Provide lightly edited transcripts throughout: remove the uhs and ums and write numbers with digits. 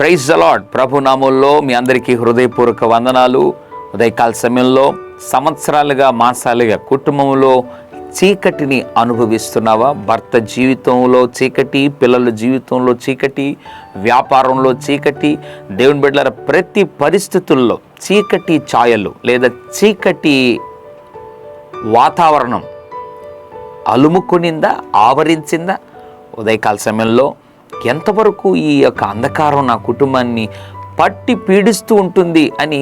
Praise the lord. ప్రభు నామములో మీ అందరికీ హృదయపూర్వక వందనాలు. ఉదయకాల సమయంలో సంవత్సరాలుగా మాసాలుగా కుటుంబంలో చీకటిని అనుభవిస్తున్నావా? భర్త జీవితంలో చీకటి, పిల్లల జీవితంలో చీకటి, వ్యాపారంలో చీకటి, దేవుని బిడ్డలారా ప్రతి పరిస్థితుల్లో చీకటి ఛాయలు లేదా చీకటి వాతావరణం అలుముకునిందా, ఆవరించిందా? ఉదయకాల సమయంలో ఎంతవరకు ఈ యొక్క అంధకారం నా కుటుంబాన్ని పట్టి పీడిస్తూ ఉంటుంది అని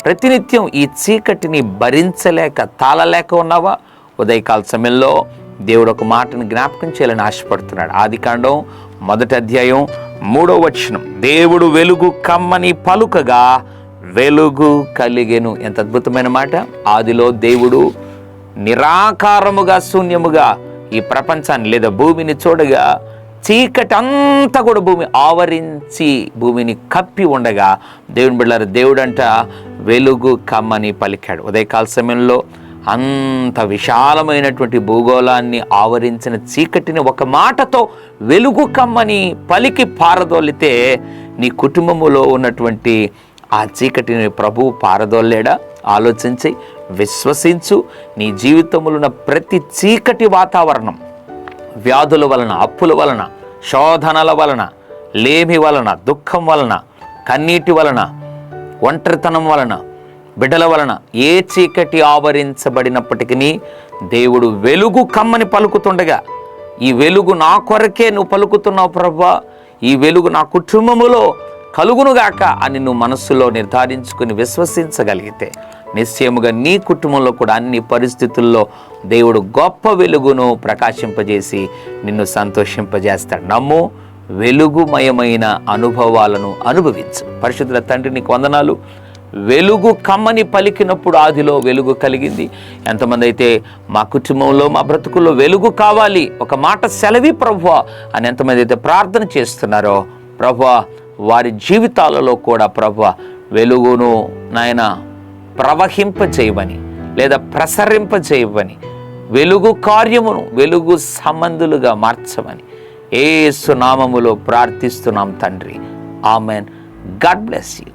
ప్రతినిత్యం ఈ చీకటిని భరించలేక తాళలేక ఉన్నావా? ఉదయకాల సమయంలో దేవుడు ఒక మాటను జ్ఞాపకం చేయాలని ఆశపడుతున్నాడు. ఆదికాండం 1వ అధ్యాయం 3వ వచనం, దేవుడు వెలుగు కమ్మని పలుకగా వెలుగు కలిగెను. ఎంత అద్భుతమైన మాట! ఆదిలో దేవుడు నిరాకారముగా శూన్యముగా ఈ ప్రపంచాన్ని లేదా భూమిని చూడగా చీకటి అంతా కూడా భూమి ఆవరించి భూమిని కప్పి ఉండగా దేవుని బిడ్డలారా దేవుడంట వెలుగు కమ్మని పలికాడు. ఉదయకాల సమయంలో అంత విశాలమైనటువంటి భూగోళాన్ని ఆవరించిన చీకటిని ఒక మాటతో వెలుగు కమ్మని పలికి పారదోలితే నీ కుటుంబములో ఉన్నటువంటి ఆ చీకటిని ప్రభువు పారదోలేడా? ఆలోచించి విశ్వసించు. నీ జీవితంలో ఉన్న ప్రతి చీకటి వాతావరణం వ్యాధుల వలన, అప్పుల వలన, శోధనల వలన, లేమి వలన, దుఃఖం వలన, కన్నీటి వలన, ఒంటరితనం వలన, బిడ్డల వలన ఏ చీకటి ఆవరించబడినప్పటికీ దేవుడు వెలుగు కమ్మని పలుకుతుండగా, ఈ వెలుగు నా కొరకే నువ్వు పలుకుతున్నావు ప్రభువా, ఈ వెలుగు నా కుటుంబములో కలుగునుగాక అని నువ్వు మనస్సులో నిర్ధారించుకుని విశ్వసించగలిగితే నిశ్చయముగా నీ కుటుంబంలో కూడా అన్ని పరిస్థితుల్లో దేవుడు గొప్ప వెలుగును ప్రకాశింపజేసి నిన్ను సంతోషింపజేస్తాడు. నమ్ము, వెలుగుమయమైన అనుభవాలను అనుభవించు. పరిశుద్ధుల తండ్రి నీకు వందనాలు. వెలుగు కమ్మని పలికినప్పుడు ఆదిలో వెలుగు కలిగింది. ఎంతమంది అయితే మా కుటుంబంలో మా బ్రతుకుల్లో వెలుగు కావాలి, ఒక మాట సెలవి ప్రభువా అని ఎంతమంది అయితే ప్రార్థన చేస్తున్నారో ప్రభువా, వారి జీవితాలలో కూడా ప్రభువా వెలుగును నాయన ప్రవహింపచేయమని లేదా ప్రసరింపచేయమని, వెలుగు కార్యమును వెలుగు సంబంధులుగా మార్చమని యేసు నామములో ప్రార్థిస్తున్నాం తండ్రి. ఆమెన్. God bless you.